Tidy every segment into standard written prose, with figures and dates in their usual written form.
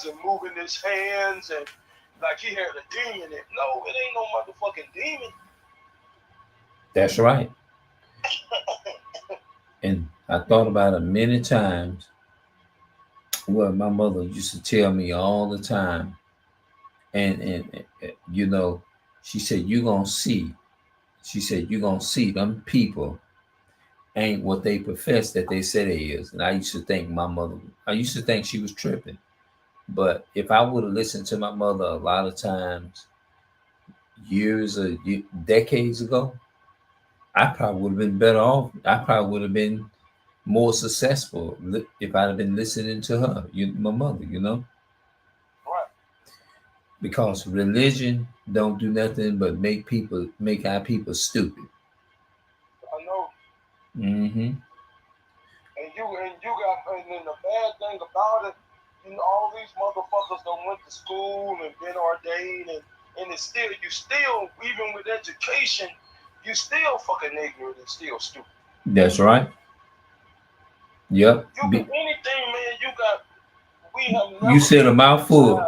eyes and moving his hands and like he had a demon. And no, it ain't no motherfucking demon. That's right. And I thought about it many times. Well, my mother used to tell me all the time, and you know, she said, "You gonna see." She said, "You gonna see them people ain't what they profess that they say they is." And I used to think my mother. I used to think she was tripping. But if I would have listened to my mother a lot of times, decades ago, I probably would have been better off. I probably would have been more successful if I'd have been listening to her, my mother, Right. because religion don't do nothing but make our people stupid. I know. Mm-hmm. And you got and then the bad thing about it, all these motherfuckers that went to school and been ordained and it's still you still even with education, you still fucking ignorant and still stupid. That's right. Yep. You got anything, man, you got we have You never said a been in a mouthful. time,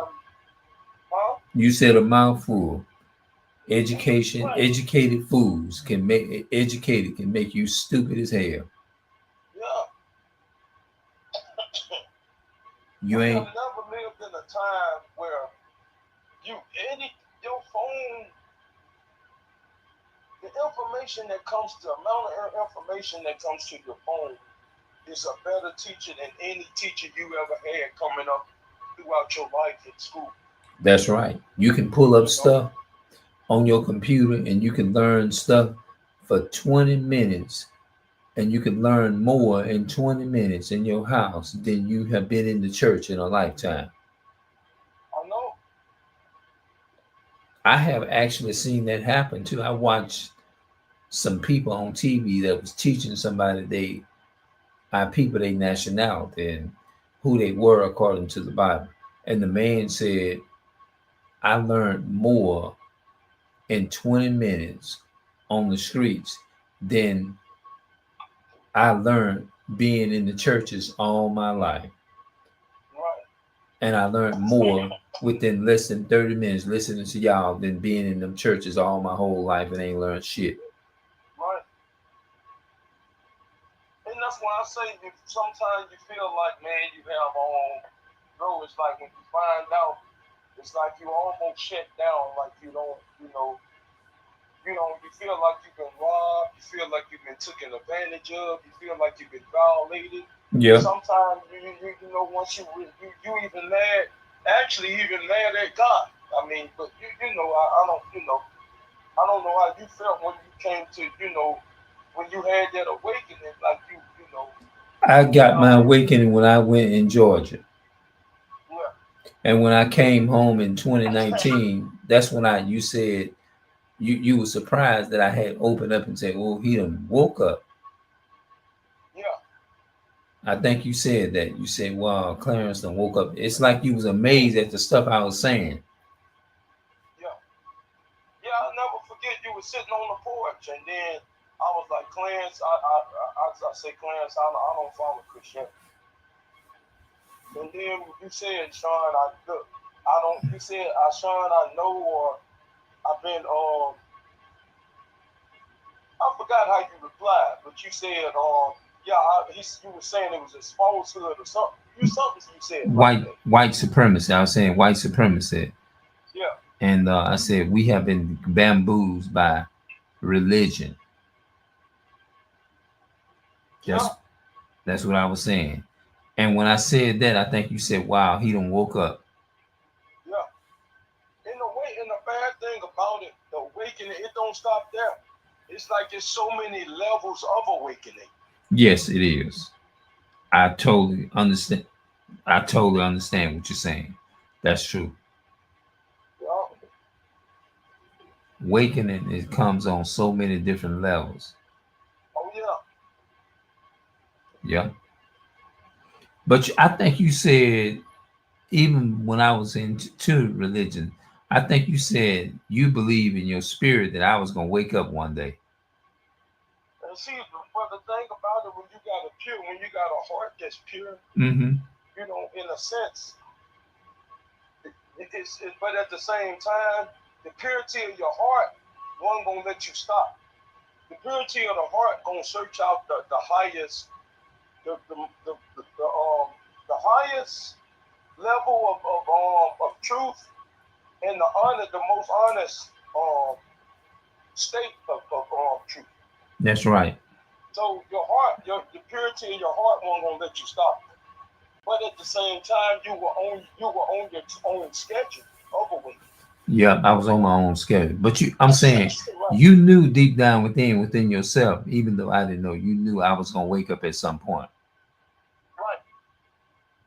huh? You said a mouthful. Education, Right. educated fools can make you stupid as hell. Yeah. You We ain't have never lived in a time where you any your phone the information that comes to amount of information that comes to your phone is a better teacher than any teacher you ever had coming up throughout your life in school. That's right. You can pull up You know, stuff on your computer and you can learn stuff for 20 minutes, and you can learn more in 20 minutes in your house than you have been in the church in a lifetime. I know. I have actually seen that happen too. I watched some people on TV that was teaching somebody our people, their nationality and who they were according to the Bible. And the man said, I learned more in 20 minutes on the streets than I learned being in the churches all my life. Right. And I learned more within less than 30 minutes listening to y'all than being in them churches all my whole life and ain't learned shit. Right. And that's why I say if sometimes you feel like, man, you have on bro, it's like when you find out, it's like you almost shut down, like you don't, you feel like you've been robbed, you feel like you've been taken advantage of, you feel like you've been violated. And Yeah. sometimes once you even mad, actually even mad at God. I mean, but I don't I don't know how you felt when you came to when you had that awakening, like I got my uh awakening when I went in Georgia. yeah. And when I came home in 2019, that's when you said you were surprised that I had opened up and said, "Oh, he done woke up." Yeah. I think you said that. You said, "Wow, Clarence done woke up." It's like you was amazed at the stuff I was saying. Yeah. Yeah, I'll never forget you were sitting on the porch, and then I was like, Clarence, I say, Clarence, I don't follow Christianity. And then you said, Sean, I look, I don't. You said, Sean, I know, or I've been. I forgot how you replied, but you said, yeah, you were saying it was a falsehood or something. Something you said like that. White supremacy. I was saying white supremacy, Yeah. and I said we have been bamboozled by religion. That's Yeah. that's what I was saying. And when I said that, I think you said, "Wow, he done woke up." Yeah. And the bad thing about it, the awakening, it don't stop there. It's like there's so many levels of awakening. Yes, it is. I totally understand. I totally understand what you're saying. That's true. Yeah. Awakening, it comes on so many different levels. Oh yeah. Yeah. But I think you said, even when I was into religion, I think you said you believe in your spirit that I was going to wake up one day. And see, but the thing about it, when you got a heart that's pure, Mm-hmm. in a sense, But at the same time, the purity of your heart, one gonna let you stop. The purity of the heart gonna search out the highest, the highest level of truth and the most honest state of truth. That's right. So your heart, the purity in your heart won't gonna let you stop. But at the same time, you were on your own schedule, overweight. Yeah, I was on my own schedule. But I'm saying Right. you knew deep down within yourself, even though I didn't know, you knew I was gonna wake up at some point. Right.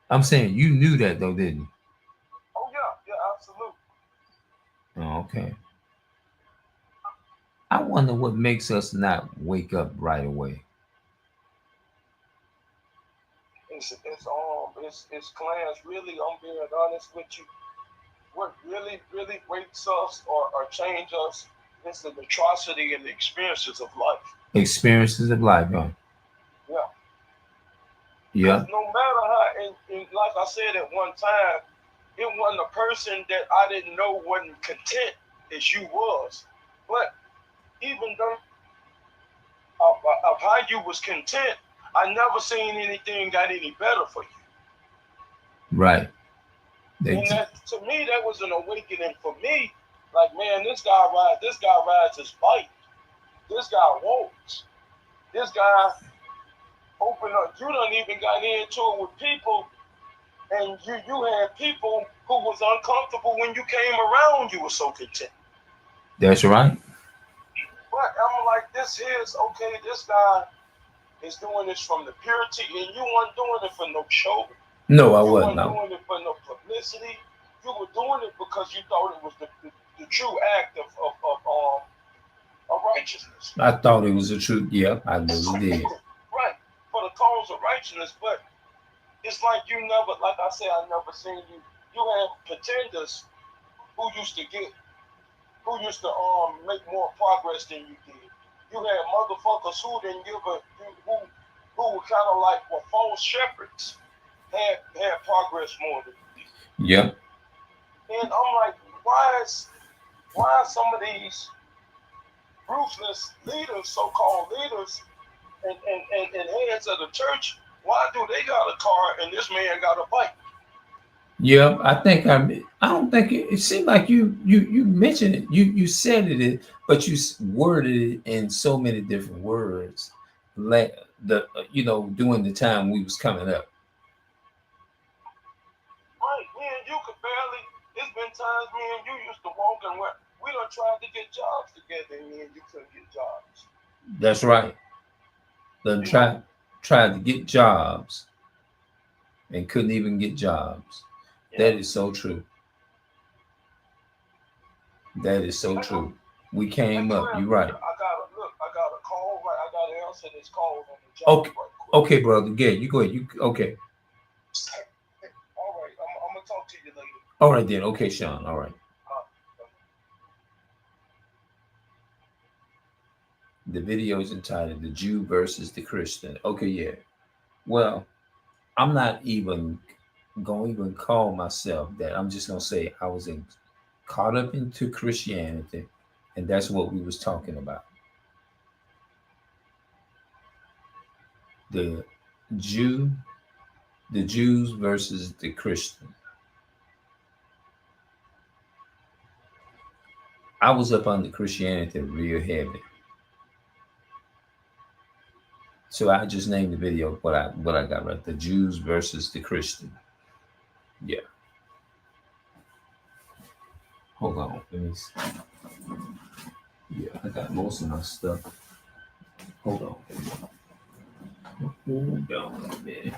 I'm saying you knew that though, didn't you? Oh yeah, absolutely. Oh, okay. I wonder what makes us not wake up right away. It's clans. Really, I'm being honest with you. What really wakes us or change us is the atrocity and the experiences of life. Experiences of life, huh? Yeah. Yeah. Because no matter how, and like I said at one time, it wasn't a person that I didn't know wasn't content as you was. But even though of how you was content, I never seen anything got any better for you. Right. And that, to me, that was an awakening for me. Like, man, this guy rides his bike. This guy walks. This guy opened up. You done even got into it with people, and you had people who was uncomfortable when you came around. You were so content. That's right. But I'm like, this is okay. This guy is doing this from the purity, and you weren't doing it for no show. No, I You wasn't. weren't No. doing it for no publicity. You were doing it because you thought it was the true act of righteousness. I thought it was the truth. Yeah, I really did. Right. For the cause of righteousness. But it's like you never, like I said, I never seen you. You had pretenders who used to get, who used to make more progress than you did. You had motherfuckers who didn't give a, who were kind of like were false shepherds, had progress more than you did. Yep. And I'm like, why some of these ruthless leaders, so-called leaders, and heads of the church, why do they got a car and this man got a bike? Yeah, I think I don't think it seemed like you mentioned it. You said it, but you worded it in so many different words. Like during the time we was coming up. Right, me and you could barely. It's been times me and you used to walk and we done tried to get jobs together, and me and you couldn't get jobs. That's right. Then tried to get jobs and couldn't even get jobs. Yeah. That is so true. That is so true. We came up. You're right. I got a call. Right, I got to answer this call on the job. Okay, right, okay, brother. Yeah, you go ahead. You okay? All right. I'm gonna talk to you later. All right then. Okay, Sean. All right. The video is entitled "The Jew versus the Christian." Okay, yeah. Well, I'm not even gonna call myself that. I'm just gonna say I was caught up into Christianity, and that's what we was talking about. The Jews versus the Christian. I was up under Christianity real heavy. So I just named the video what I got right. The Jews versus the Christian. Yeah. Hold on. Let me see. Yeah, I got most of my stuff. Hold on. Hold on a minute.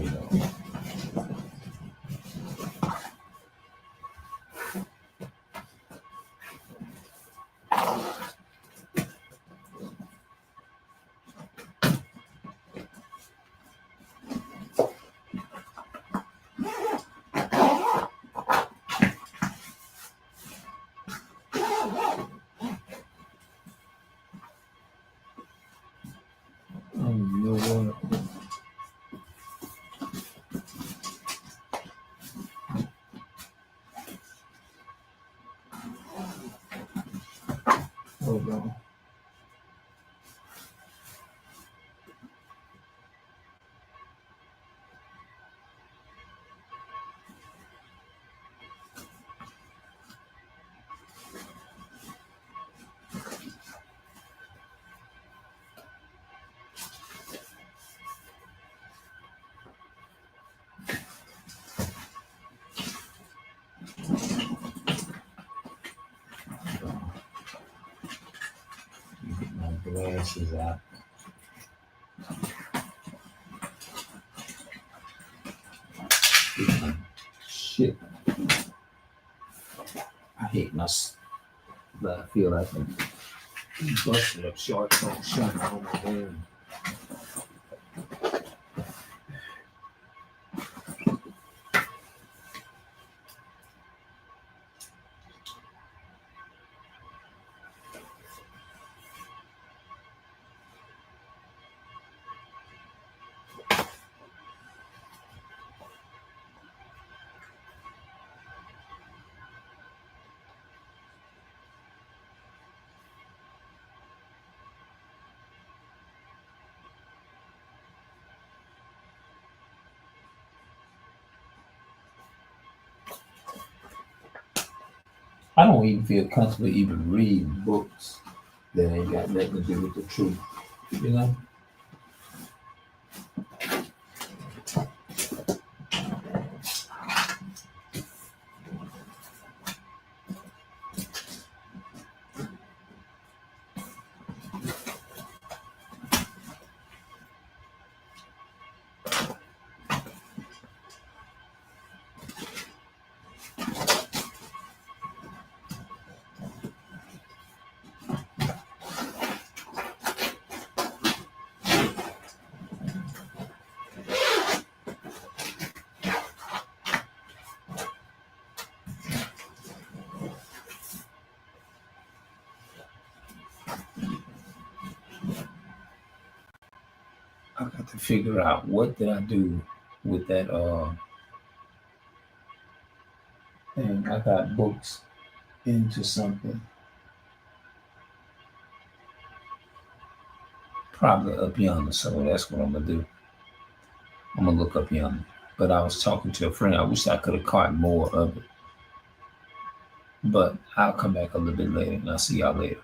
Hold on. You know what? Hold on. Get my glasses out. Shit. I hate but I feel like I'm busted up short on shining on my hand. I don't even feel comfortable even reading books that ain't got nothing to do with the truth. You know? I got to figure out what did I do with that thing. I got books into something. Probably up yonder, so that's what I'm gonna do. I'm gonna look up yonder. But I was talking to a friend. I wish I could have caught more of it. But I'll come back a little bit later and I'll see y'all later.